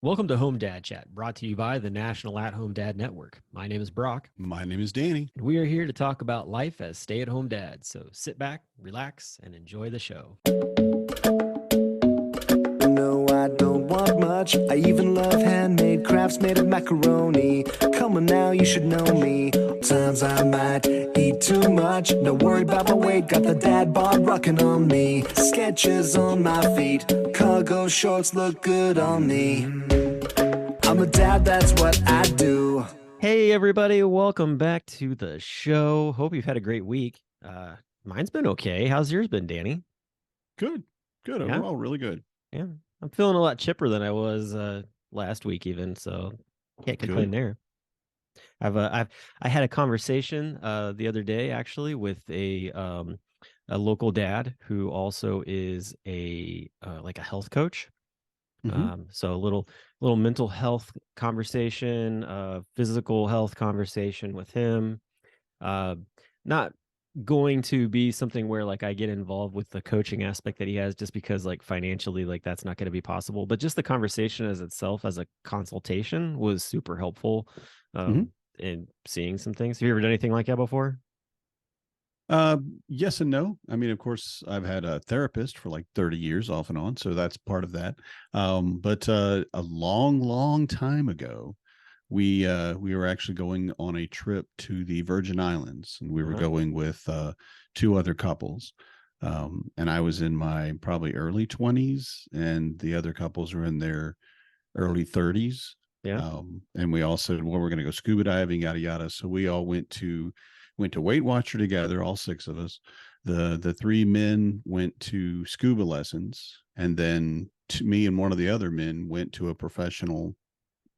Welcome to Home Dad Chat, brought to you by the National At Home Dad Network. My name is Brock, My name is Danny. and we are here to talk about life as stay at home dads. So sit back, relax, and enjoy the show. No, I don't want much. I even love handmade crafts made of macaroni. Come on now, you should know me. Times I might eat too much. No worry about my weight, got the dad bod rocking on me. Sketches on my feet, cargo shorts look good on me. I'm a dad, that's what I do. Hey, everybody, welcome back to the show. Hope you've had a great week. Mine's been okay. How's yours been, Danny? Good. Good. Yeah? Overall, really good. Yeah, I'm feeling a lot chipper than I was last week, even. So can't complain Good. there. I had a conversation the other day actually with a local dad who also is a like a health coach. So a little mental health conversation, physical health conversation with him. Not going to be something where like I get involved with the coaching aspect that he has just because like financially like that's not going to be possible, but just the conversation as itself as a consultation was super helpful hmm in seeing some things. Have you ever done anything like that before? yes and no. I mean, of course, I've had a therapist for like 30 years off and on, so that's part of that. But a long, long time ago, we were actually going on a trip to the Virgin Islands, and we were Uh-huh. going with two other couples. And I was in my probably early 20s, and the other couples were in their early 30s. Yeah. And we all said, well, we're going to go scuba diving, yada yada. So we all went to Weight Watcher together, all six of us. The three men went to scuba lessons, and then me and one of the other men went to a professional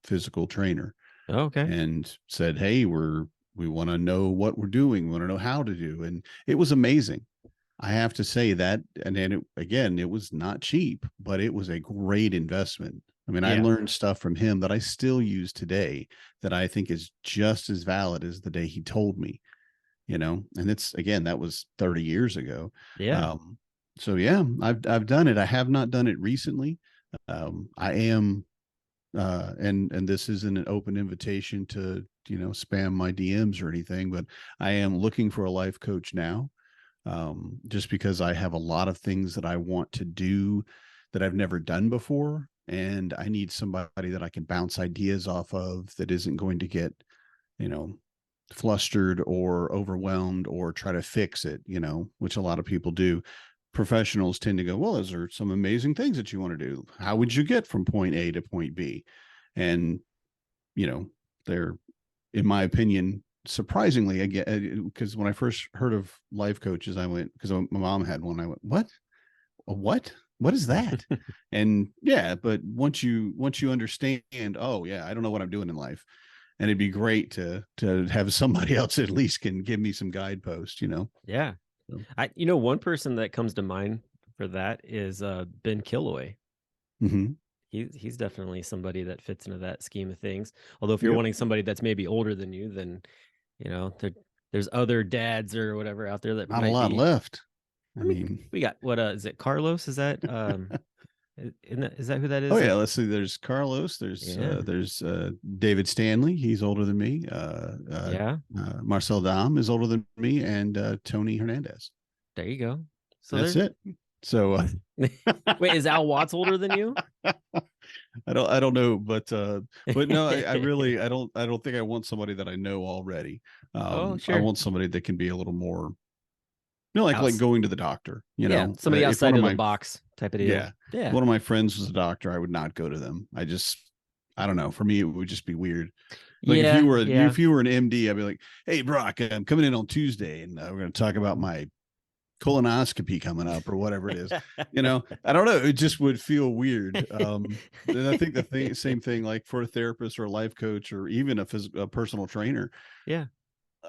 physical trainer Oh, okay. and said, hey, we want to know what we're doing, we want to know how to do. And it was amazing. I have to say that, and then again, it was not cheap, but it was a great investment. I mean, I Yeah. learned stuff from him that I still use today that I think is just as valid as the day he told me, and it's, again, that was 30 years ago. Yeah. Um, so yeah, I've done it. I have not done it recently. I am, and this isn't an open invitation to, spam my DMs or anything, but I am looking for a life coach now, just because I have a lot of things that I want to do that I've never done before. And I need somebody that I can bounce ideas off of that isn't going to get, you know, flustered or overwhelmed or try to fix it, which a lot of people do. Professionals tend to go, well, those are some amazing things that you want to do. How would you get from point A to point B? And, they're, in my opinion, surprisingly, again, because when I first heard of life coaches, I went, because my mom had one. I went, what? A what? What is that? And yeah, but once you understand, oh yeah, I don't know what I'm doing in life, and it'd be great to have somebody else at least can give me some guideposts. Yeah. So, One person that comes to mind for that is Ben Killoy. mm-hmm. He's definitely somebody that fits into that scheme of things. Although if you're Yep, wanting somebody that's maybe older than you, then there's other dads or whatever out there that not a might lot be. left. I I mean, mean, we got what is it? Carlos? Is that is that who that oh is? yeah, let's see. There's Carlos. Yeah. There's David Stanley. He's older than me. Yeah. Marcel Dam is older than me, and Tony Hernandez. There you go. So That's there's it. So wait, is Al Watts older than you? I don't know, but no, I really I don't think I want somebody that I know already. Oh, I sure. want somebody that can be a little more, like Outs going to the doctor. Yeah, somebody If one outside of of the my box type of deal. yeah, if Yeah. one of my friends was a doctor, I would not go to them. I don't know. For me, it would just be weird. Like if you Yeah, were yeah. if you were an MD, I'd be like, hey Brock, I'm coming in on Tuesday, and we're going to talk about my colonoscopy coming up or whatever it is. I don't know, it just would feel weird. And I think same thing, like for a therapist or a life coach or even a personal trainer, Yeah.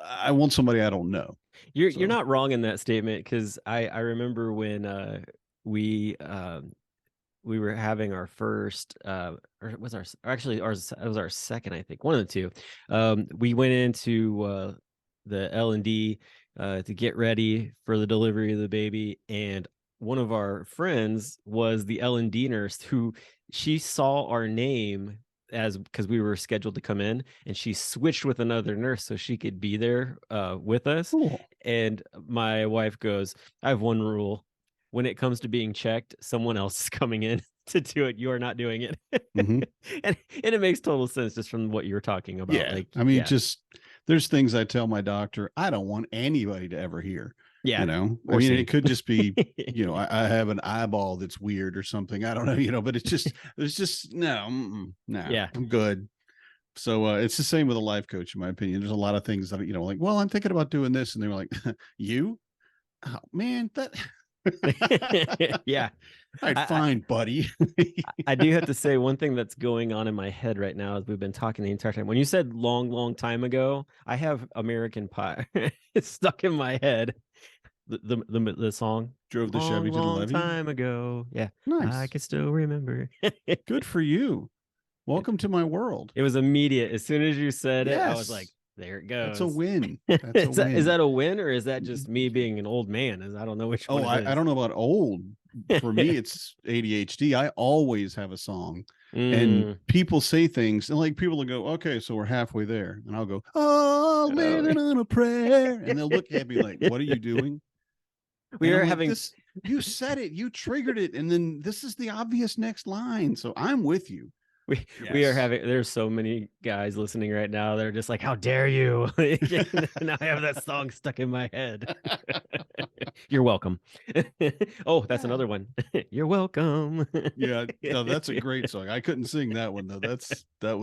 I want somebody I don't know. You're So not wrong in that statement because I remember when we we were having our first or it was our or actually ours it was our second, I think, one of the two. We went into the L&D to get ready for the delivery of the baby, and one of our friends was the L&D nurse who she saw our name as because we were scheduled to come in, and she switched with another nurse so she could be there with us. Cool. And my wife goes, I have one rule. When it comes to being checked, someone else is coming in to do it. You are not doing it. Mhm. and it makes total sense just from what you were talking about. Yeah. Like, I mean, yeah, just there's things I tell my doctor I don't want anybody to ever hear. yeah, You know, I or mean, see. it could just be, you know, I have an eyeball that's weird or something. I don't know, you know, but it's just, there's just no, Yeah. I'm good. So it's the same with a life coach, in my opinion. There's a lot of things that, you know, like, well, I'm thinking about doing this. And they were like, you? Oh, man, that. Yeah. All right, fine, buddy. I do have to say one thing that's going on in my head right now as we've been talking the entire time. When you said long time ago, I have American Pie. It's stuck in my head. The song Drove the Chevy to the long levee. time ago. Yeah. Nice. I can still remember. Good for you. Welcome to my world. It was immediate. As soon as you said it, I was Yes. like, there it goes. That's a win. That's a Is that, win. is that a win, or is that just me being an old man? I don't know which one. Oh, it is. I don't know about old. For me, it's ADHD. I always have a song, Mm. and people say things, and like people will go, "Okay, so we're halfway there," and I'll go, "Oh, living on a prayer," and they'll look at me like, "What are you doing?" We And are I'm like, having this. You said it. You triggered it, and then this is the obvious next line. So I'm with you. we are Yes. having there's so many guys listening right now. They're just like, how dare you? Now I have that song stuck in my head. You're welcome. Oh, that's another one. You're welcome. Yeah, no, that's a great song. I couldn't sing that one though. That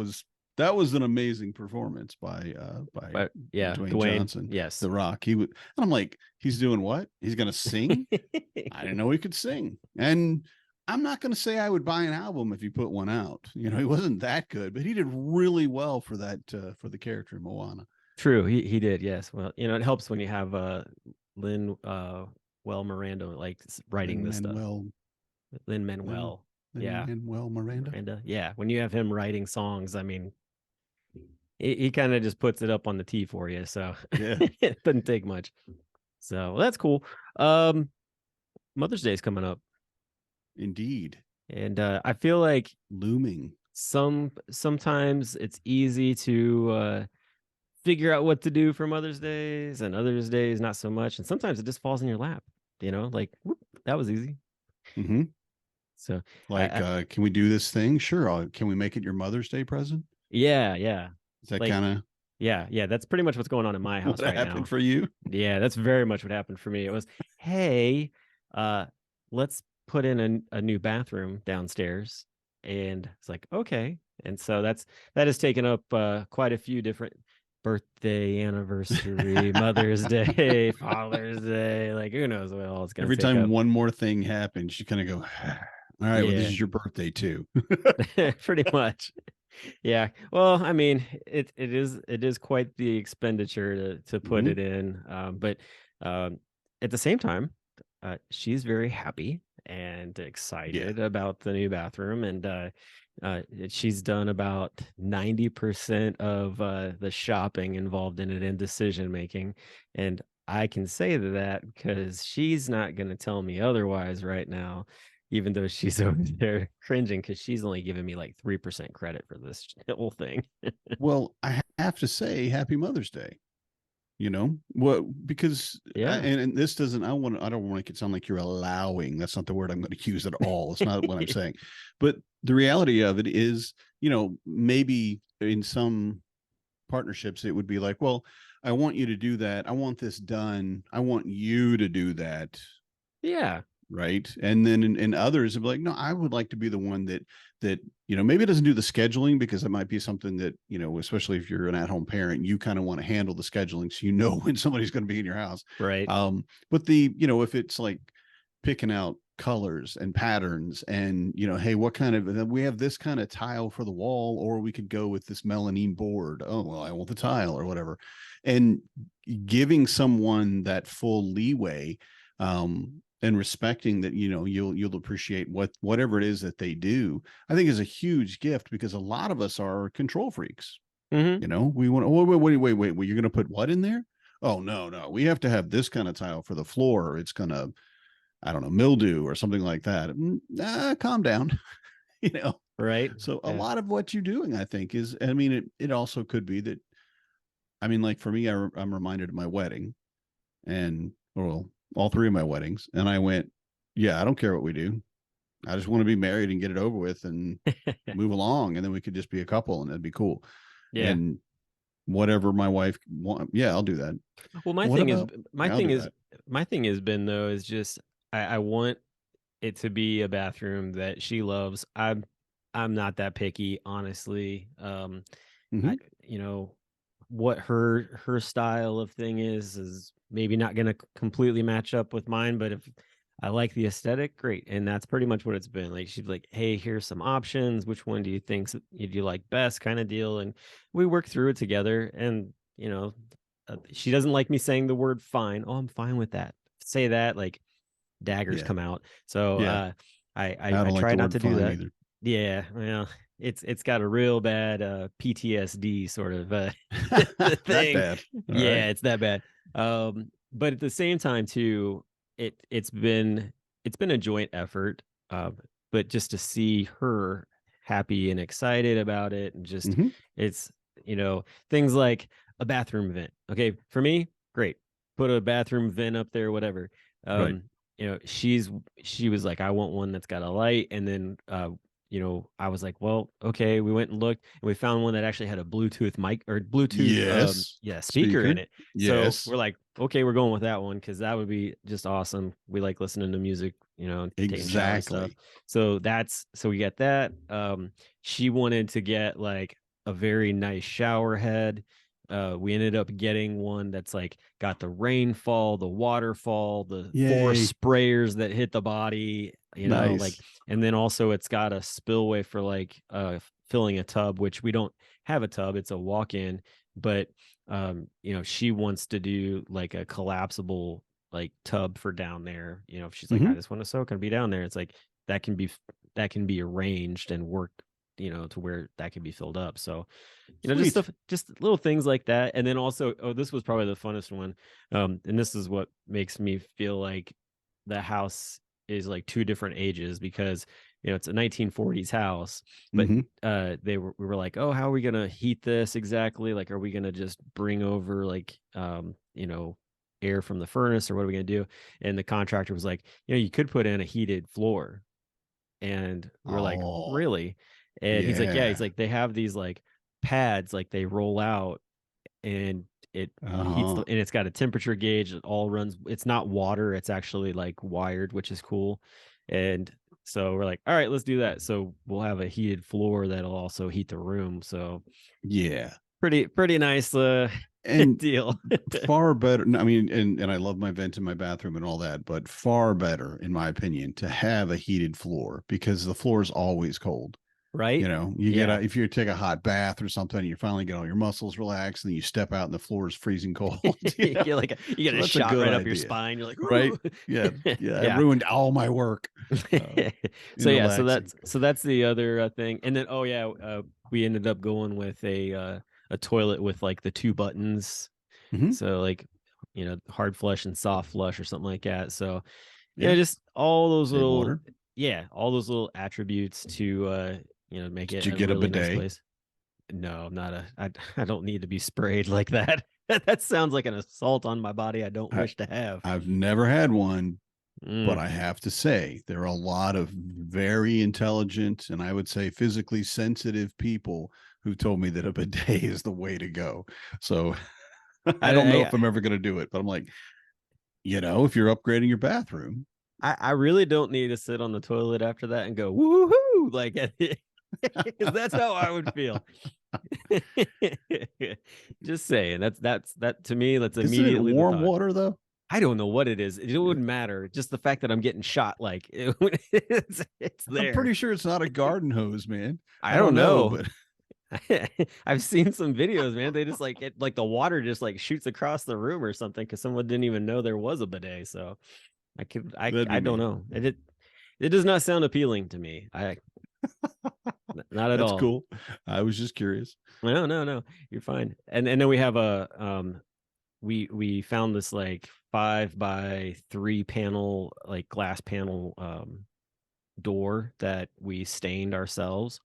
was an amazing performance by But yeah, Dwayne Johnson. Yes. The Rock. He would, and I'm like, he's doing what? He's gonna sing? I didn't know he could sing. And I'm not gonna say I would buy an album if he put one out. You know, he wasn't that good, but he did really well for that for the character in Moana. True, he did. Yes. Well, you know, it helps when you have Lin Miranda like writing this stuff. Lin Manuel. Yeah. Manuel Miranda. Yeah. When you have him writing songs, I mean, he kind of just puts it up on the tee for you. So Yeah. it doesn't take much. So that's cool. Mother's Day is coming up. Indeed. And I feel like Looming. sometimes it's easy to figure out what to do for Mother's Days, and others days not so much. And sometimes it just falls in your lap, you know, like whoop, that was easy. Mm-hmm. So like, can we do this thing? Sure. Can we make it your Mother's Day present? yeah. Is that Like, kind of yeah. That's pretty much what's going on in my house what right happened now. for you? Yeah, that's very much what happened for me. It was, hey, let's put in a new bathroom downstairs. And it's like, okay. And so that has taken up quite a few different birthday, anniversary, Mother's Day, Father's Day. Like, who knows what all it's going to Every take time up. one more thing happens, you kind of go, all right, well, this Yeah. is your birthday too. Pretty much. Yeah. Well, I mean, it is quite the expenditure to put Mhm. it in. But at the same time, she's very happy and excited about the new bathroom, and she's done about 90% of the shopping involved in it and decision making. And I can say that because she's not going to tell me otherwise right now, even though she's over there cringing because she's only giving me like 3% credit for this whole thing. Well, I have to say, Happy Mother's Day. You know what? Because Yeah. and this doesn't. I don't want to make it sound like you're allowing. That's not the word I'm going to use at all. It's not what I'm saying. But the reality of it is, you know, maybe in some partnerships it would be like, well, I want you to do that. I want this done. I want you to do that. Yeah. Right. And then in others it'd be like, no, I would like to be the one that you know, maybe it doesn't do the scheduling, because it might be something that, you know, especially if you're an at-home parent, you kind of want to handle the scheduling so you know when somebody's going to be in your house. Right. But you know, if it's like picking out colors and patterns and, you know, hey, what kind of, we have this kind of tile for the wall, or we could go with this melamine board. Oh, well, I want the tile or whatever. And giving someone that full leeway, and respecting that, you know, you'll appreciate whatever it is that they do, I think is a huge gift, because a lot of us are control freaks. Mhm. You know, we want to, wait, well, you're going to put what in there? Oh, no, we have to have this kind of tile for the floor, or it's going to, I don't know, mildew or something like that. Calm down, you know. Right. So a Yeah. lot of what you're doing, I think, is, I mean, it also could be that, I mean, like for me, I'm reminded of my wedding, and well, all three of my weddings, and I went, yeah, I don't care what we do. I just want to be married and get it over with and move along, and then we could just be a couple, and that'd be cool. Yeah. And whatever my wife want, yeah, I'll do that. Well, my What thing is, about, yeah, I'll do that. my thing has been though is just I want it to be a bathroom that she loves. I'm not that picky, honestly. I Mhm. you know what her style of thing is maybe not going to completely match up with mine, but if I like the aesthetic, great. And that's pretty much what it's been. Like she's like, "Hey, here's some options. Which one do you think you like best?" kind of deal. And we work through it together. And she doesn't like me saying the word "fine." Oh, I'm fine with that. Say that, like daggers Yeah. come out. So Yeah. I I don't like try the not word to do fine that. either. Yeah, well, it's got a real bad PTSD sort of That thing. bad. All right. Yeah, it's that bad. But at the same time too, it's been a joint effort. Uh, but just to see her happy and excited about it, and just Mhm. it's things like a bathroom vent. Okay, for me, great. Put a bathroom vent up there, whatever. Right. Um, she was like, I want one that's got a light, and then I was like, well, okay. We went and looked, and we found one that actually had a Bluetooth mic or Bluetooth, Yes. yeah, speaker in Speaker. it. So Yes. we're like, okay, we're going with that one because that would be just awesome. We like listening to music, taking showers and stuff. Exactly. So we got that. She wanted to get like a very nice shower head. We ended up getting one that's like got the rainfall, the waterfall, the force Yay. sprayers that hit the body, like, Nice. and then also it's got a spillway for like filling a tub, which we don't have a tub, it's a walk-in. But she wants to do like a collapsible like tub for down there. If she's like, I Mhm. just want to soak and be down there, it's like that can be that can be arranged and worked, to where that can be filled up. So just Sweet. stuff, just little things like that. And then also, oh, this was probably the funnest one. And this is what makes me feel like the house is like two different ages, because it's a 1940s house, but Mhm. we were like, oh, how are we gonna heat this exactly? Like, are we gonna just bring over like air from the furnace, or what are we gonna do? And the contractor was like, you could put in a heated floor. And we're like, Oh, really? And he's like, yeah. He's yeah. like, they have these like pads, like they roll out, and it heats Uh-huh. and it's got a temperature gauge. It all runs. It's not water. It's actually like wired, which is cool. And so we're like, all right, let's do that. So we'll have a heated floor that'll also heat the room. So Yeah. pretty nice And deal. far better. I mean, and I love my vent in my bathroom and all that, but far better, in my opinion, to have a heated floor, because the floor is always cold. Right? You get Yeah. if you take a hot bath or something, you finally get all your muscles relaxed, and then you step out and the floor is freezing cold. You get you get So a that's a shot good right up your idea, spine. You're like, right? ooh. Yeah, yeah. I Yeah. ruined all my work So in yeah, relaxing. so that's the other thing. And then oh yeah, we ended up going with a toilet with like the two buttons. Mhm. So like hard flush and soft flush or something like that. So Yeah, just all those save little, water. yeah, all those little attributes to make Did it you a get a really nice bidet? place. No, I'm not I don't need to be sprayed like that. That sounds like an assault on my body I don't I, wish to have. I've never had one, but Mm. I have to say there are a lot of very intelligent and, I would say, physically sensitive people who told me that a bidet is the way to go. So I don't know I, if I'm ever going to do it, but I'm like, if you're upgrading your bathroom, I really don't need to sit on the toilet after that and go woohoo, like, because that's how I would feel. Just saying, that to me, that's isn't it immediately the warm thought. water though? I don't know what it is. It wouldn't matter. Just the fact that I'm getting shot, like it's I'm there. pretty sure it's not a garden hose, man. I I don't don't know, know. but I've seen some videos, man. They just like it, like the water just like shoots across the room or something because someone didn't even know there was a bidet. So that'd be I don't neat. know. It does not sound appealing to me. Not at That's all. cool. I was just curious. No, you're fine. And then we have we found this like 5x3 panel, like glass panel door that we stained ourselves.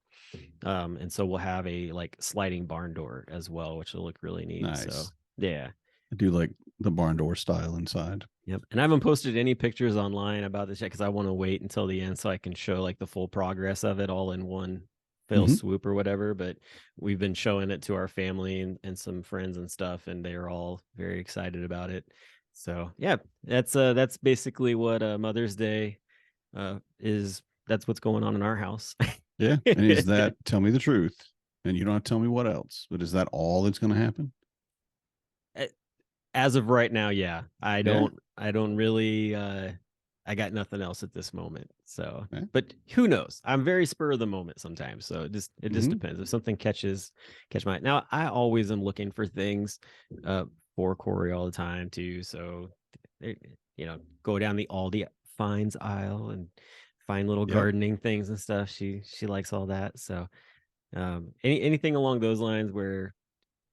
And so we'll have a like sliding barn door as well, which will look really neat. Nice. So yeah. I do like the barn door style inside. Yep. And I haven't posted any pictures online about this yet because I want to wait until the end so I can show like the full progress of it all in one fell Mhm. swoop or whatever. But we've been showing it to our family and some friends and stuff, and they are all very excited about it. So yeah, that's basically what Mother's Day is. That's what's going on in our house. Yeah. And is that, tell me the truth, and you don't have to tell me what else, but is that all that's going to happen? As of right now, yeah. I Yeah. don't really I got nothing else at this moment. So Okay. but who knows? I'm very spur of the moment sometimes. So it just Mhm. depends. If something catch my now, I always am looking for things for Corey all the time too. So go down the Aldi finds aisle and find little Yep. gardening things and stuff. She likes all that. So anything along those lines where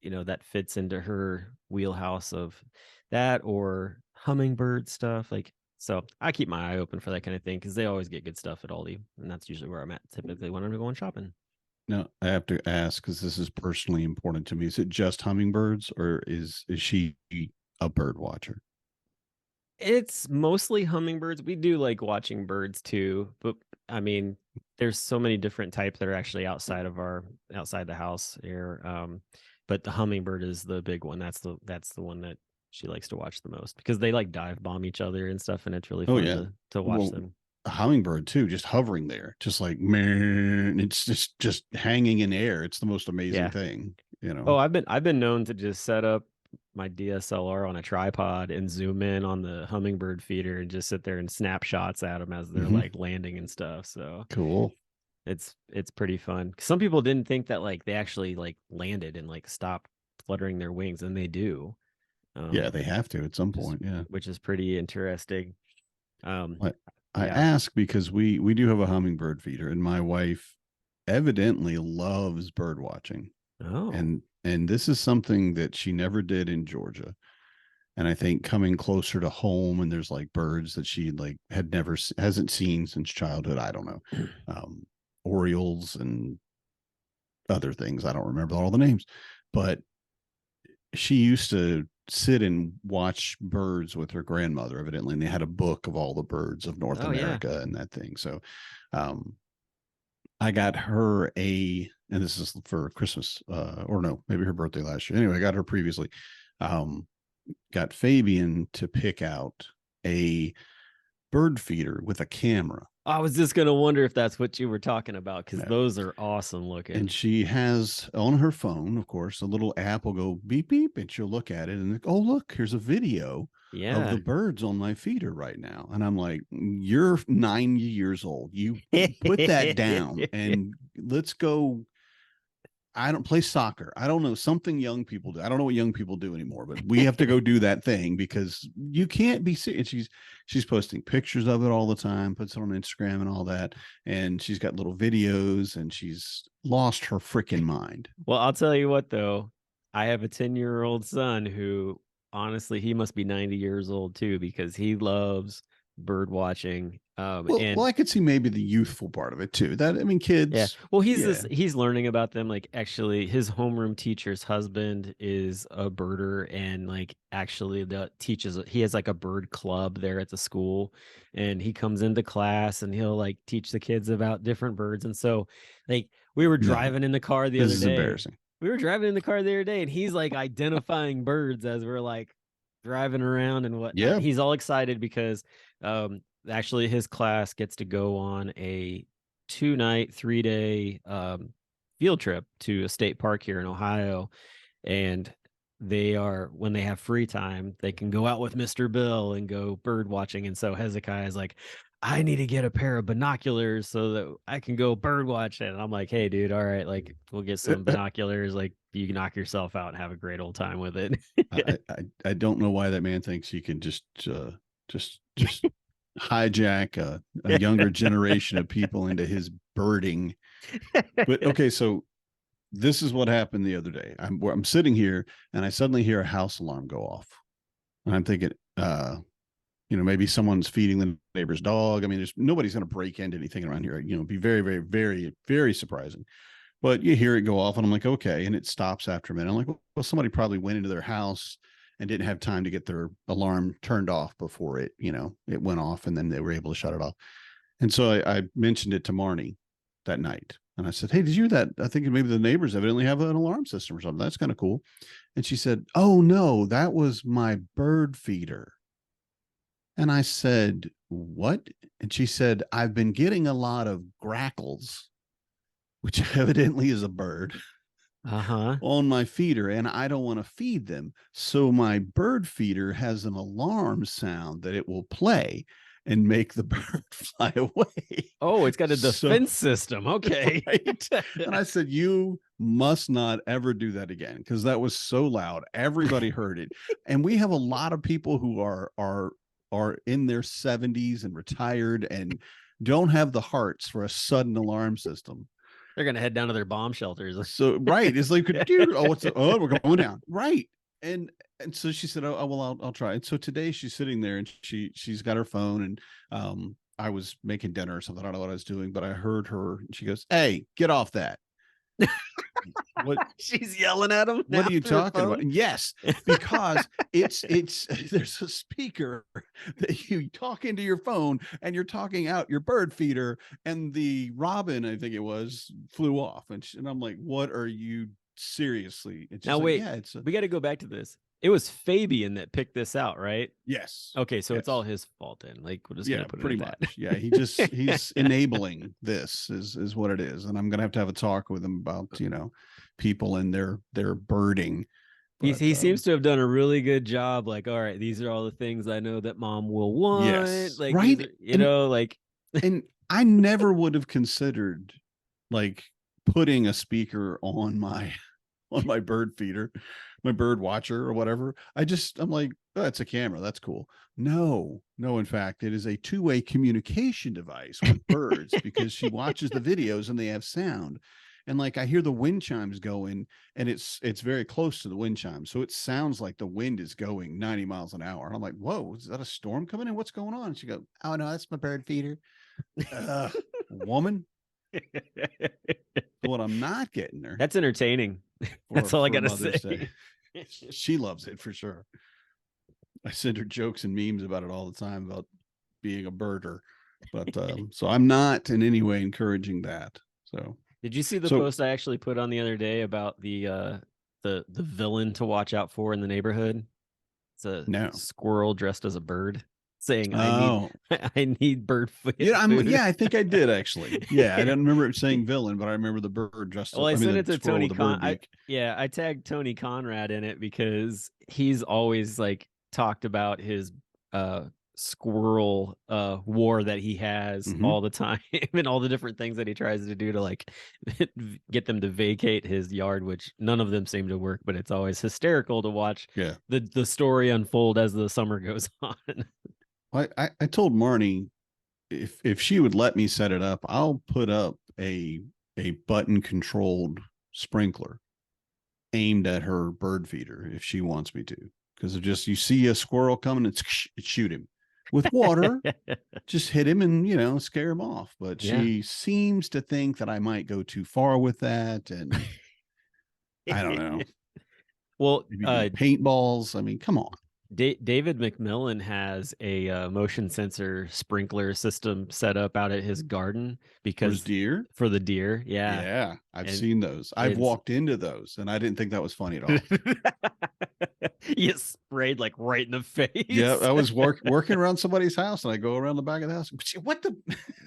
that fits into her wheelhouse of that or hummingbird stuff. Like, so I keep my eye open for that kind of thing because they always get good stuff at Aldi, and that's usually where I'm at typically when I'm going shopping. Now I have to ask, because this is personally important to me. Is it just hummingbirds, or is she a bird watcher? It's mostly hummingbirds. We do like watching birds too, but I mean, there's so many different types that are actually outside the house here. But the hummingbird is the big one. That's the one that she likes to watch the most because they like dive bomb each other and stuff, and it's really Oh fun yeah. to watch Well, them. a hummingbird too, just hovering there, just like man, it's just hanging in air. It's the most amazing Yeah. thing, Oh, I've been known to just set up my DSLR on a tripod and zoom in on the hummingbird feeder and just sit there and snap shots at them as they're Mhm. like landing and stuff. So Cool. it's pretty fun. Some people didn't think that like they actually like landed and like stopped fluttering their wings, and they do. Yeah, they have to at some which is- point. Yeah. which is pretty interesting. I Yeah. ask because we do have a hummingbird feeder, and my wife evidently loves bird watching. Oh, And this is something that she never did in Georgia. And I think coming closer to home, and there's like birds that she like hasn't seen since childhood. I don't know. Orioles and other things. I don't remember all the names, but she used to sit and watch birds with her grandmother, evidently, and they had a book of all the birds of North Oh, yeah. America and that thing. So I got her and this is for Christmas, or no, maybe her birthday last year. Anyway, I got her previously. Got Fabian to pick out a bird feeder with a camera. I was just gonna wonder if that's what you were talking about because Yeah. those are awesome looking. And she has on her phone, of course, a little app will go beep beep, and she'll look at it and oh look, here's a video of the birds on my feeder right now. And I'm like, you're 90 years old. You put that down and let's go. I don't play soccer. I don't know, something young people do. I don't know what young people do anymore, but we have to go do that thing because you can't be serious. She's posting pictures of it all the time, puts it on Instagram and all that. And she's got little videos, and she's lost her freaking mind. Well, I'll tell you what though, I have a 10-year-old son who honestly he must be 90 years old too because he loves bird watching. Well, I could see maybe the youthful part of it too. That, I mean, kids. Yeah. Well, he's learning about them. Like actually his homeroom teacher's husband is a birder and like actually he has like a bird club there at the school, and he comes into class and he'll like teach the kids about different birds. And so like we were driving in the car the other day. This is embarrassing. We were driving in the car the other day and he's like identifying birds as we're like driving around and whatnot. Yeah. He's all excited because actually his class gets to go on a 2-night 3-day field trip to a state park here in Ohio, and when they have free time they can go out with Mr. Bill and go bird watching. And so Hezekiah is like, I need to get a pair of binoculars so that I can go bird watching. And I'm like, hey dude, all right, like we'll get some binoculars, like you can knock yourself out and have a great old time with it. I don't know why that man thinks he can just hijack a younger generation of people into his birding. But okay, so this is what happened the other day. I'm sitting here and I suddenly hear a house alarm go off. And I'm thinking, maybe someone's feeding the neighbor's dog. I mean, nobody's going to break into anything around here. It'd be very, very, very, very surprising. But you hear it go off and I'm like, okay. And it stops after a minute. I'm like, well, somebody probably went into their house and didn't have time to get their alarm turned off before it went off, and then they were able to shut it off. And so I mentioned it to Marnie that night. And I said, hey, did you hear that? I think maybe the neighbors evidently have an alarm system or something. That's kind of cool. And she said, oh, no, that was my bird feeder. And I said, what? And she said, I've been getting a lot of grackles, which evidently is a bird, on my feeder, and I don't want to feed them. So my bird feeder has an alarm sound that it will play and make the bird fly away. Oh, it's got a defense system. Okay. Right? And I said, you must not ever do that again, because that was so loud. Everybody heard it. And we have a lot of people who are in their 70s and retired and don't have the hearts for a sudden alarm system. They're going to head down to their bomb shelters. So, right. It's like, we're going down. Right. And so she said, oh, well, I'll try. And so today she's sitting there and she's got her phone, and I was making dinner or something. I don't know what I was doing, but I heard her. And she goes, hey, get off that. What? She's yelling at him. What are you talking about? And yes, because it's there's a speaker that you talk into your phone and you're talking out your bird feeder, and the robin, I think it was, flew off. And I'm like, what are you seriously? Now like, wait, yeah, we got to go back to this. It was Fabian that picked this out, right? Yes. Okay, so yes. It's all his fault then. Like, we're just gonna put pretty it much. Yeah, he's enabling this is what it is, and I'm gonna have a talk with him about people and their birding. But, he seems to have done a really good job. Like, all right, these are all the things I know that mom will want. Yes, like, right. Like, and I never would have considered like putting a speaker on my bird feeder, my bird watcher or whatever. I'm like, oh, that's a camera. That's cool. No, in fact, it is a two-way communication device with birds because she watches the videos and they have sound. And like, I hear the wind chimes going, and it's very close to the wind chimes. So it sounds like the wind is going 90 miles an hour. And I'm like, whoa, is that a storm coming in? What's going on? And she goes, oh no, that's my bird feeder. Woman. What I'm not getting her. That's entertaining. That's all I gotta say. She loves it for sure. I send her jokes and memes about it all the time about being a birder, but so I'm not in any way encouraging that. So did you see the post I actually put on the other day about the villain to watch out for in the neighborhood? It's a squirrel dressed as a bird, saying, I need bird food. Yeah, I think I did actually. Yeah, I don't remember it saying villain, but I remember the bird dressed. Well, I sent it to Tony I tagged Tony Conrad in it because he's always like talked about his squirrel war that he has all the time, and all the different things that he tries to do to like get them to vacate his yard, which none of them seem to work, but it's always hysterical to watch the story unfold as the summer goes on. I told Marnie if she would let me set it up, I'll put up a button controlled sprinkler aimed at her bird feeder if she wants me to, because you see a squirrel coming and shoot him with water. Just hit him and scare him off. But she seems to think that I might go too far with that, and I don't know. Well, paintballs. I mean, come on. David McMillan has a motion sensor sprinkler system set up out at his garden because for the deer. Yeah. I've seen those. I've walked into those, and I didn't think that was funny at all. You sprayed like right in the face. Yeah, I was working around somebody's house, and I go around the back of the house. What the?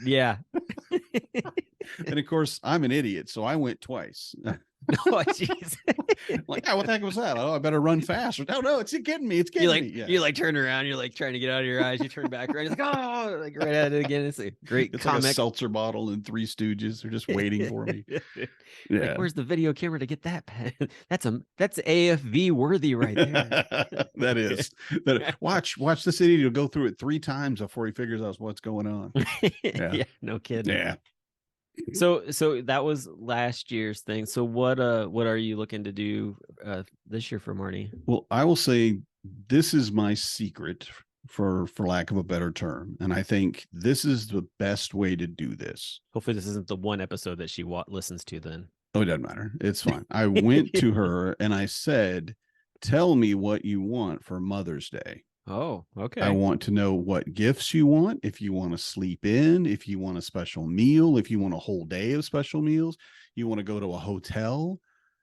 Yeah. And of course, I'm an idiot, so I went twice. Oh, jeez. Like, what the heck was that? Oh, I better run faster. No, it's getting me. It's getting me. Yeah. You like turn around. You're like trying to get out of your eyes. You turn back around. It's like, oh, like right at it again. It's a great comic. Like a seltzer bottle and Three Stooges. They're just waiting for me. Yeah. Like, where's the video camera to get that? That's AFV worthy right there. That is. Watch this idiot. He'll go through it 3 times before he figures out what's going on. Yeah, no kidding. Yeah. So that was last year's thing. So what are you looking to do this year for Marnie? Well, I will say this is my secret, for lack of a better term, and I think this is the best way to do this. Hopefully this isn't the one episode that she listens to then. Oh, it doesn't matter. It's fine. I went to her and I said, "Tell me what you want for Mother's Day. Oh, okay. I want to know what gifts you want, if you want to sleep in, if you want a special meal, if you want a whole day of special meals, you want to go to a hotel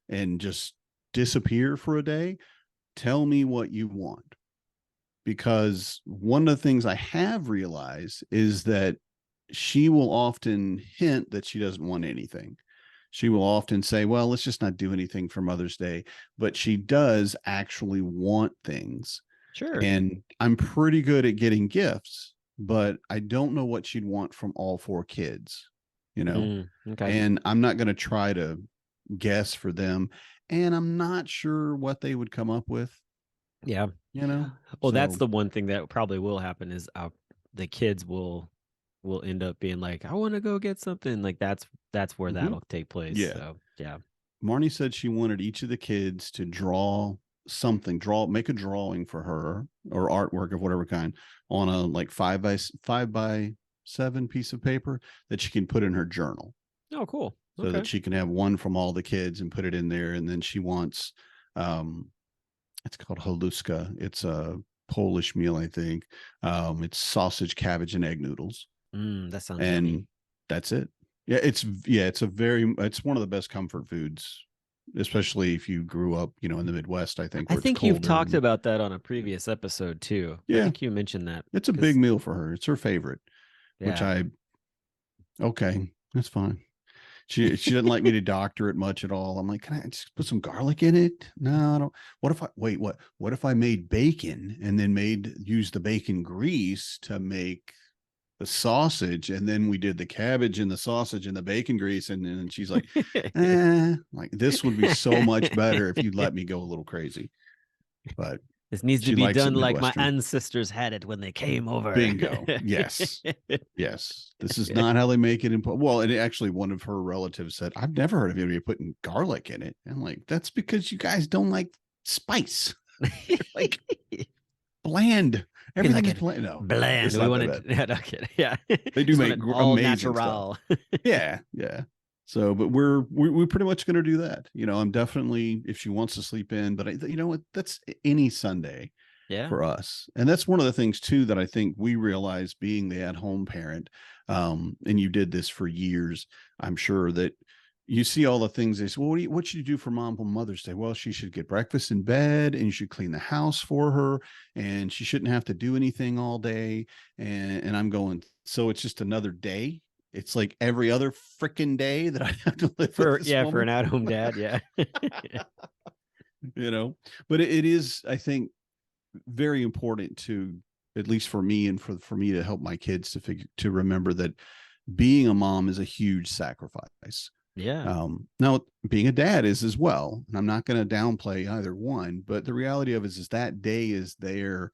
and just disappear for a day. Tell me what you want." Because one of the things I have realized is that she will often hint that she doesn't want anything. She will often say, "Well, let's just not do anything for Mother's Day." But she does actually want things. Sure. And I'm pretty good at getting gifts, but I don't know what she'd want from all 4 kids, Okay. and I'm not going to try to guess for them. And I'm not sure what they would come up with, Yeah. Well, that's So, the one thing that probably will happen is the kids will end up being like, I want to go get something. Like that's where Mhm. that'll take place. Yeah. So yeah. Marnie said she wanted each of the kids to draw something, make a drawing for her or artwork of whatever kind on a like 5x7 piece of paper that she can put in her journal, Oh, cool. so Okay. that she can have one from all the kids and put it in there. And then she wants, it's called haluska. It's a Polish meal, I think. It's sausage, cabbage, and egg noodles, That sounds and yummy. that's it. It's one of the best comfort foods, especially if you grew up, in the Midwest. I think I where it's think you've colder. talked about that on a previous episode too. I Yeah. think you mentioned that. It's a 'cause- big meal for her. It's her favorite, which yeah. okay, that's fine. She doesn't like me to doctor it much at all. I'm like, can I just put some garlic in it? No, I don't. What if I made bacon and then used the bacon grease to make the sausage, and then we did the cabbage and the sausage and the bacon grease, and then she's like, like this would be so much better if you'd let me go a little crazy. But This needs she to be likes it done like my Midwestern. ancestors had it when they came over. Bingo. Yes. Yes, this is not how they make it in. Well, and actually, one of her relatives said, "I've never heard of anybody putting garlic in it." And I'm like, that's because you guys don't like spice. Like bland. Everything is bland. No, Bland. it's We not want that it. Yeah, no kidding. Yeah. They do Just make want it all amazing natural. yeah. So, but we're pretty much going to do that. I'm definitely, if she wants to sleep in, but you know what? That's any Sunday Yeah. for us. And that's one of the things too that I think we realize, being the at-home parent, and you did this for years. I'm sure that you see all the things they say, well, what should you do for Mom on Mother's Day? Well, she should get breakfast in bed, and you should clean the house for her, and she shouldn't have to do anything all day. And I'm going, so it's just another day. It's like every other freaking day that I have to live For with this for woman. an at-home dad. Yeah. But it is, I think, very important to, at least for me, and for me to help my kids to remember that being a mom is a huge sacrifice. Yeah. Now being a dad is as well, and I'm not going to downplay either one, but the reality of it is that day is there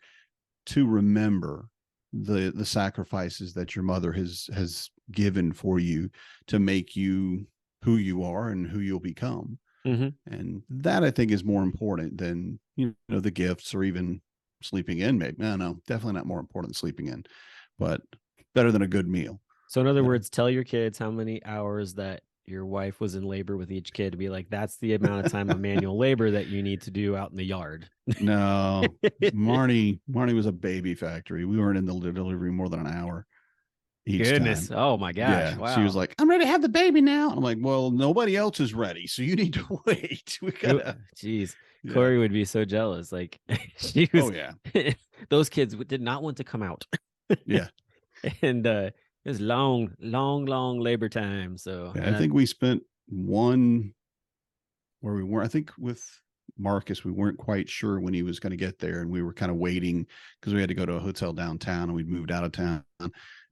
to remember the sacrifices that your mother has given for you to make you who you are and who you'll become. Mhm. And that, I think, is more important than, the gifts or even sleeping in. Maybe, no, definitely not more important than sleeping in, but better than a good meal. So in other Yeah. words, tell your kids how many hours that your wife was in labor with each kid, to be like, that's the amount of time of manual labor that you need to do out in the yard. No, Marnie was a baby factory. We weren't in the delivery more than an hour each Goodness. time. Oh my gosh. Yeah, Wow. she was like, "I'm ready to have the baby now." I'm like, "Well, nobody else is ready, so you need to wait." We gotta. Jeez. Yeah. Corey would be so jealous. Like she was, Oh yeah. those kids did not want to come out. Yeah. And it was long labor time. So Yeah, I think we spent one where we weren't. I think with Marcus, we weren't quite sure when he was going to get there, and we were kind of waiting because we had to go to a hotel downtown, and we'd moved out of town,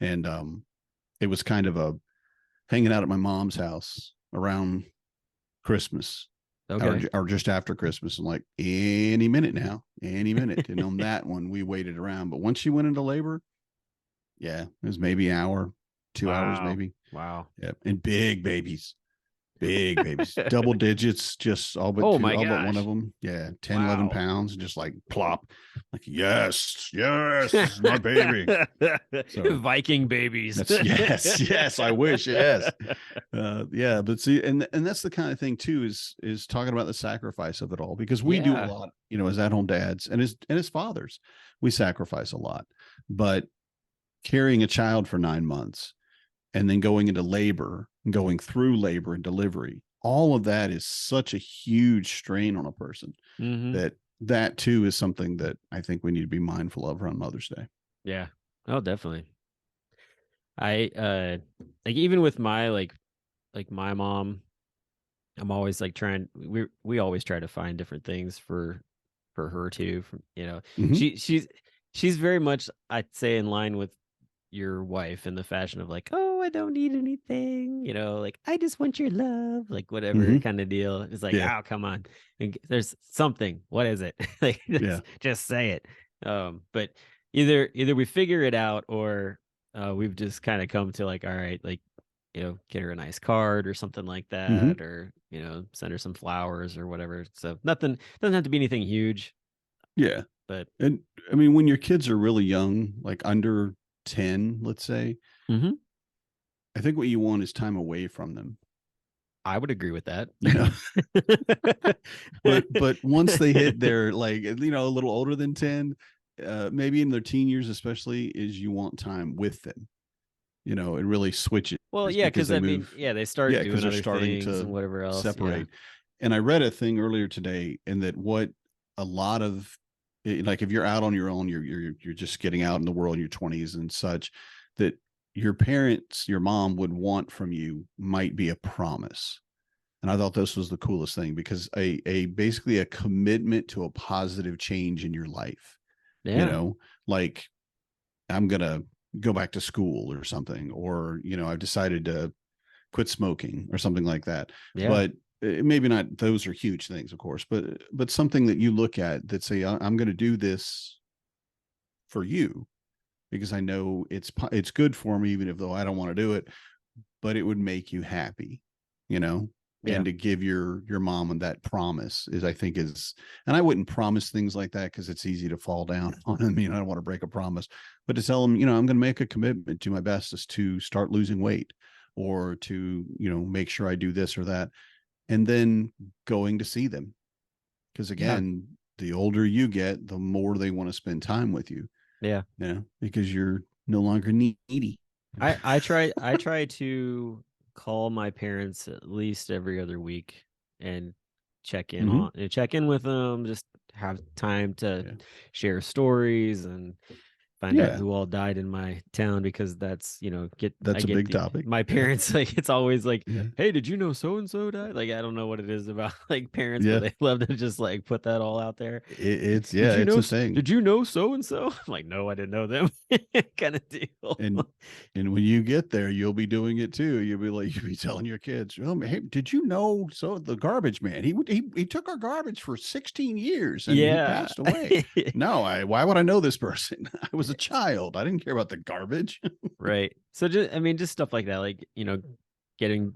and it was kind of a hanging out at my mom's house around Christmas. okay. Or just after Christmas, and like any minute now, any minute. And on that one, we waited around. But once she went into labor, yeah, it was maybe an hour, 2 hours Wow. maybe. Wow. Yep. And big babies, double digits, just all but Oh two, my all but one of gosh. them. Yeah. 10, 11 Wow. pounds, just like plop. Like, yes, this is my baby. So Viking babies. that's yes, I wish, yes. Yeah, but see, and that's the kind of thing too, is talking about the sacrifice of it all, because we do a Yeah. lot, as at-home dads and as fathers, we sacrifice a lot. But carrying a child for 9 months and then going into labor and going through labor and delivery, all of that is such a huge strain on a person Mhm. that too is something that I think we need to be mindful of around Mother's Day. Yeah. Oh, definitely. I like even with my like my mom, I'm always like trying we always try to find different things for her too, from, Mhm. she's very much, I'd say, in line with your wife in the fashion of like, "Oh, I don't need anything," like, "I just want your love," like whatever Mhm. kind of deal. It's like, Yeah. "Oh, come on. There's something. What is it?" Like Yeah. just say it. But either we figure it out, or we've just kind of come to like, all right, like, get her a nice card or something like Mhm. that, or, send her some flowers or whatever. So nothing, doesn't have to be anything huge, Yeah. but And I mean, when your kids are really young, like under 10, let's say, Mhm. I think what you want is time away from them. I would agree with that. You know, but once they hit their, like, a little older than 10, maybe in their teen years especially, is you want time with them. It really switches Well, yeah, because because they I mean, move. yeah, they start Yeah, because doing they're other starting things and to whatever else. Yeah. separate. And I read a thing earlier today, and that what a lot of, like, if you're out on your own, you're just getting out in the world in your 20s and such, that your parents, your mom would want from you might be a promise. And I thought this was the coolest thing, because a basically a commitment to a positive change in your life, Yeah. like, I'm gonna go back to school or something, or I've decided to quit smoking or something like that. Yeah. But maybe not, those are huge things, of course, but something that you look at that say, I'm going to do this for you because I know it's good for me, even if though I don't want to do it, but it would make you happy, you know. Yeah. And to give your mom and that promise is, I think, is, and I wouldn't promise things like that because it's easy to fall down on them. I don't want to break a promise, but to tell them, I'm going to make a commitment to my best is to start losing weight, or to, make sure I do this or that. And then going to see them. Because Yeah. again, the older you get, the more they want to spend time with you, Yeah. because you're no longer needy. I try to call my parents at least every other week and Mhm. check in with them, just have time to Yeah. share stories and find out Yeah. who all died in my town, because that's, I That's a get big topic. my Yeah. parents, like, it's always like, Yeah. "Hey, did you know so and so died?" Like, I don't know what it is about like parents, but Yeah. they love to just like put that all out there. It's, Did yeah, you it's know a thing. did you know so and so? I'm like, "No, I didn't know them." Kind of deal. And when you get there, you'll be doing it too. You'll be like, you'll be telling your kids, "Oh, hey, did you know, so the garbage man, he took our garbage for 16 years and he Yeah. passed away." No, why would I know this person? I was a child. I didn't care about the garbage. Right. So just, I mean, just stuff like that, like, getting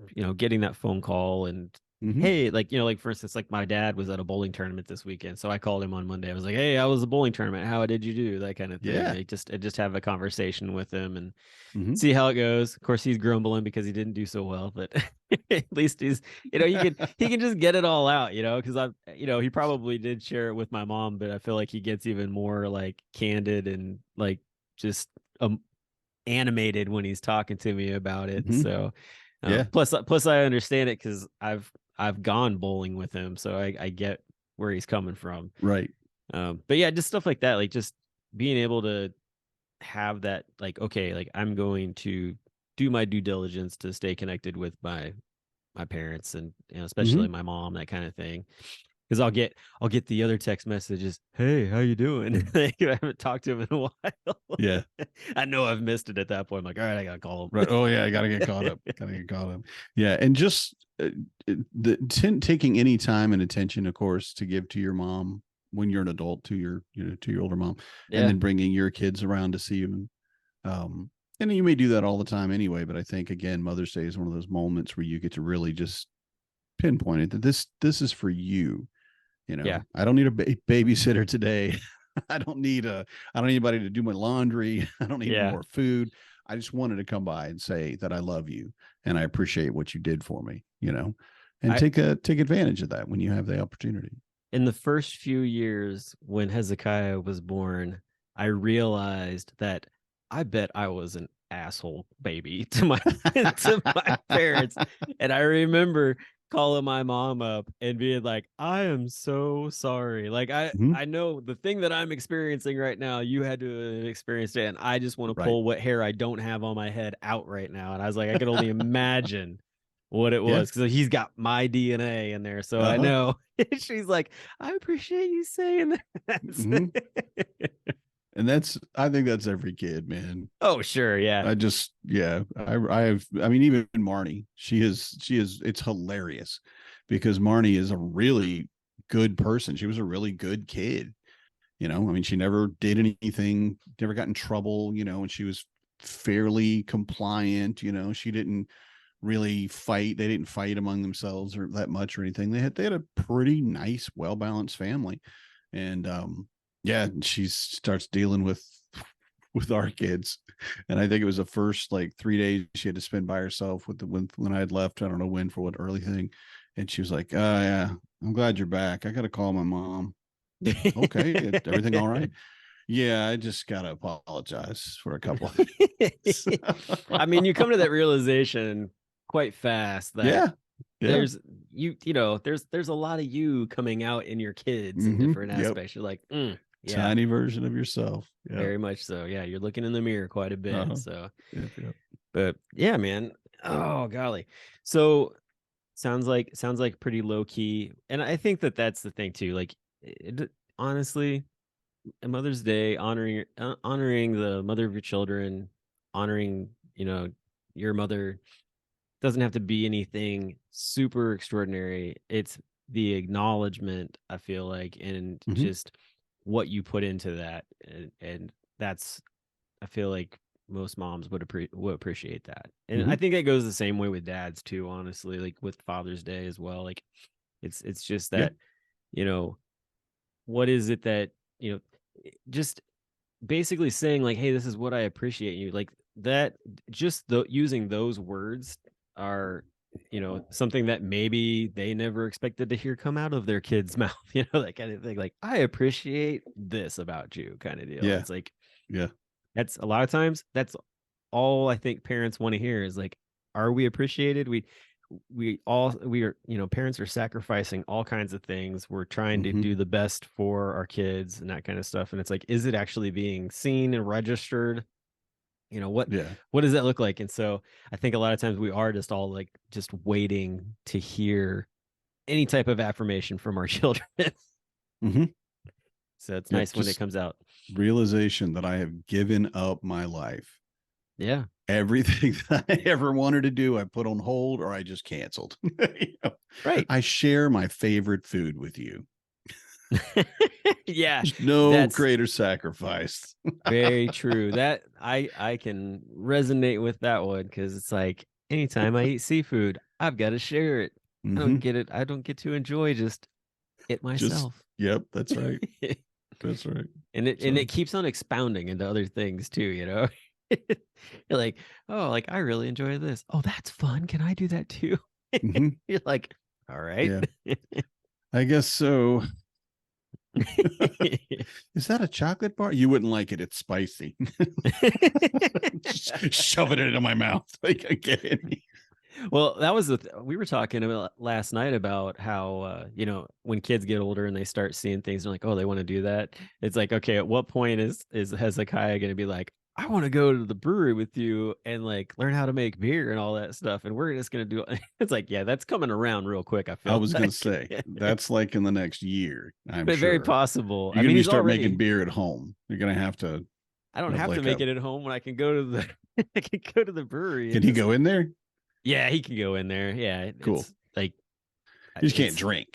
that phone call and, Mhm. hey, like, like, for instance, like my dad was at a bowling tournament this weekend. So I called him on Monday. I was like, "Hey, how was the bowling tournament? How did you do?" That kind of thing. Yeah. Like, just have a conversation with him and Mhm. see how it goes. Of course, he's grumbling because he didn't do so well, but at least he's, he can just get it all out, because he probably did share it with my mom, but I feel like he gets even more like candid and like just um animated when he's talking to me about it. Mhm. So, Yeah. plus I understand it because I've gone bowling with him, so I get where he's coming from. Right. But yeah, just stuff like that, like just being able to have that, like, okay, like I'm going to do my due diligence to stay connected with my parents, and especially Mhm. my mom, that kind of thing. Because I'll get the other text messages, "Hey, how you doing?" Like, I haven't talked to him in a while. Yeah. I know I've missed it at that point. I'm like, all right, I gotta call Right. him. Oh yeah, I gotta get caught up. Gotta get caught up. Yeah, and just taking any time and attention, of course, to give to your mom when you're an adult, to your to your older mom, and Yeah. then bringing your kids around to see you. Um, And you may do that all the time anyway, but I think again, Mother's Day is one of those moments where you get to really just pinpoint it that this is for you. You know, Yeah. I don't need a babysitter today. I don't need anybody to do my laundry. I don't need Yeah. more food. I just wanted to come by and say that I love you and I appreciate what you did for me, you know, and take advantage of that when you have the opportunity. In the first few years when Hezekiah was born, I realized that I bet I was an asshole baby to my to my parents. And I remember calling my mom up and being like, I am so sorry. Like Mhm. I know the thing that I'm experiencing right now, you had to experience it. And I just want to Right. pull what hair I don't have on my head out right now. And I was like, I could only imagine what it Yeah. was because he's got my DNA in there. So I Uh-huh. know. She's like, I appreciate you saying that. Mhm. And I think that's every kid, man. Oh, sure. Yeah. I mean, even Marnie, she is, it's hilarious because Marnie is a really good person. She was a really good kid. You know, I mean, she never did anything, never got in trouble, you know, and she was fairly compliant. You know, she didn't really fight. They didn't fight among themselves or that much or anything. They had a pretty nice, well-balanced family. And yeah, she starts dealing with our kids. And I think it was the first like 3 days she had to spend by herself when I had left. I don't know when for what early thing. And she was like, yeah, I'm glad you're back. I got to call my mom. Okay. Everything all right? Yeah, I just got to apologize for a couple of things. I mean, you come to that realization quite fast that Yeah. there's there's a lot of you coming out in your kids in Mhm. different Yep. aspects. You're like, yeah, Tiny version of yourself. Yeah. very much so. Yeah, you're looking in the mirror quite a bit. Uh-huh. So, Yep. but yeah, man. Oh golly. So sounds like pretty low key, and I think that that's the thing too. Like, honestly, Mother's Day, honoring the mother of your children, honoring your mother doesn't have to be anything super extraordinary. It's the acknowledgement, I feel like, and Mhm. just what you put into that, and that's, I feel like most moms would appreciate that. And I Mhm. think it goes the same way with dads too, honestly, like with Father's Day as well. Like it's just Yeah. that, what is it that, just basically saying like, hey, this is what I appreciate you, like that. Just using those words are, something that maybe they never expected to hear come out of their kid's mouth, that kind of thing. Like, I appreciate this about you, kind of deal. Yeah. It's like, Yeah. that's a lot of times that's all I think parents want to hear is like, are we appreciated? We are, parents are sacrificing all kinds of things. We're trying to Mhm. do the best for our kids and that kind of stuff. And it's like, is it actually being seen and registered? What Yeah. does that look like? And so I think a lot of times we are just all like just waiting to hear any type of affirmation from our children. Mhm. So it's Yep, nice when it just comes out. realization that I have given up my life. Yeah. Everything that I ever wanted to do, I put on hold or I just canceled. Right. I share my favorite food with you. Yeah. There's no That's greater sacrifice. very true. That I can resonate with that one, because it's like anytime I eat seafood, I've got to share it. I don't Mhm. get it. I don't get to enjoy just it myself. Yep, that's right. That's right. And So- it keeps on expounding into other things too, You're like, oh, like I really enjoy this. Oh, that's fun. Can I do that too? Mhm. You're like, all right. Yeah. I guess so. Is that a chocolate bar? You wouldn't like it. It's spicy. Just shoving it into my mouth. Like, I get it. Well, that was we were talking about last night about how when kids get older and they start seeing things, they're like, oh, they want to do that. It's like, okay, at what point is Hezekiah going to be like, I want to go to the brewery with you and like learn how to make beer and all that stuff, and we're just going to do it. It's like, yeah, that's coming around real quick. I feel I was going like. to say that's like in the next year. I'm But sure. very possible. You're I going mean, to he's start already making beer at home. You're going to have to. I don't have to like make it at home when I can go to the I can go to the brewery. Can he go in there? Yeah, he can go in there. Yeah, Cool. It's like He just can't drink.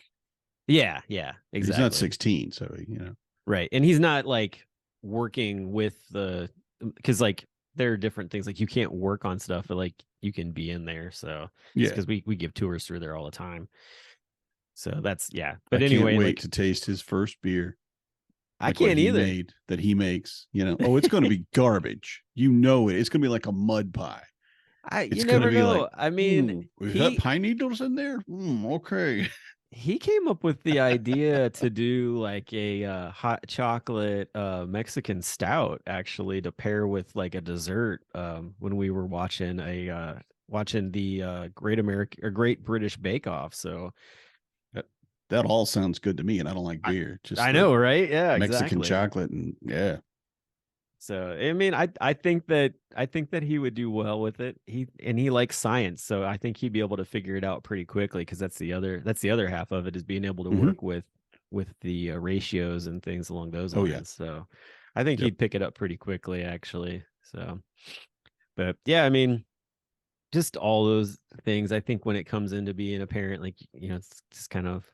Yeah, exactly. He's not 16, so right. And he's not like working with because like there are different things like you can't work on stuff, but like you can be in there. So Yeah. because we give tours through there all the time. So that's I But can't anyway, wait like to taste his first beer. I Like what can't he either. made that he makes, you know. Oh, it's going to be garbage. You know it. It's going to be like a mud pie. You It's going to never be like, know. I mean, is that pine needles in there? Okay. he came up with the idea to do like a hot chocolate Mexican stout actually to pair with like a dessert when we were watching the Great British Bake Off. So That all sounds good to me, and I don't like beer. Just I the know, right? Yeah, Mexican exactly. chocolate, and yeah. So I mean, I think that he would do well with it. He likes science, so I think he'd be able to figure it out pretty quickly because that's the other half of it is being able to Mhm. work with the ratios and things along those Oh, lines. yeah. So I think Yep. he'd pick it up pretty quickly, actually. So, but yeah, I mean, just all those things. I think when it comes into being a parent, like it's just kind of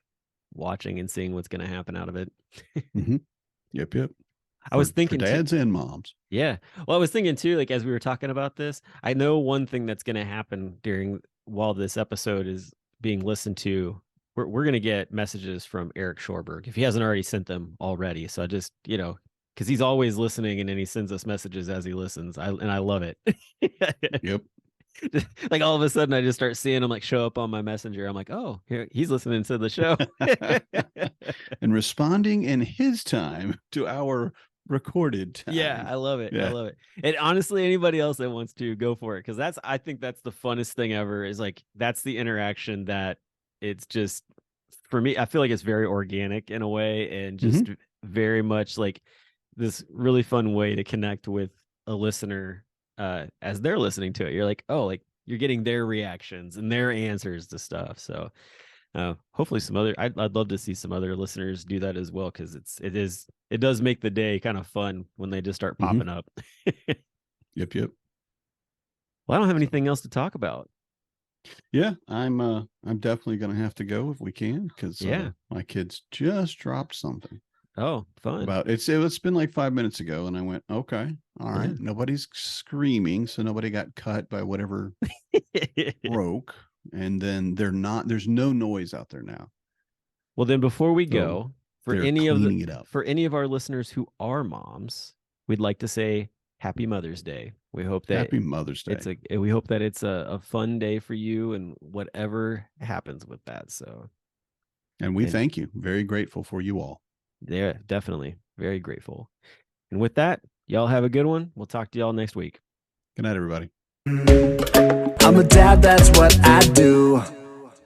watching and seeing what's going to happen out of it. Yep. I was For thinking too, dads and moms. yeah. Well, I was thinking too, like as we were talking about this, I know one thing that's going to happen while this episode is being listened to. We're going to get messages from Eric Shorberg if he hasn't already sent them already. So I just, because he's always listening and then he sends us messages as he listens. I love it. Yep. Like all of a sudden I just start seeing him like show up on my messenger. I'm like, oh, here he's listening to the show. And responding in his time to our recorded time. Yeah, I love it. I Yeah. love it. And honestly, anybody else that wants to go for it, because I think that's the funnest thing ever. Is like that's the interaction that it's just for me. I feel like it's very organic in a way, and just very much like this really fun way to connect with a listener as they're listening to it. You're like, oh, like you're getting their reactions and their answers to stuff. So hopefully I'd love to see some other listeners do that as well, because it does make the day kind of fun when they just start popping up. Yep. Well, I don't have anything else to talk about. Yeah, I'm definitely gonna have to go if we can, because my kids just dropped something. Oh, fun. It's been like 5 minutes ago, and I went, okay, all right. Nobody's screaming, so nobody got cut by whatever broke. And then there's no noise out there now. Well, then before we go, for any of our listeners who are moms, we'd like to say Happy Mother's Day. We hope that Happy Mother's Day. We hope that it's a fun day for you and whatever happens with that. So, and we thank you. Very grateful for you all. Yeah, definitely. Very grateful. And with that, y'all have a good one. We'll talk to y'all next week. Good night, everybody. I'm a dad, that's what I do.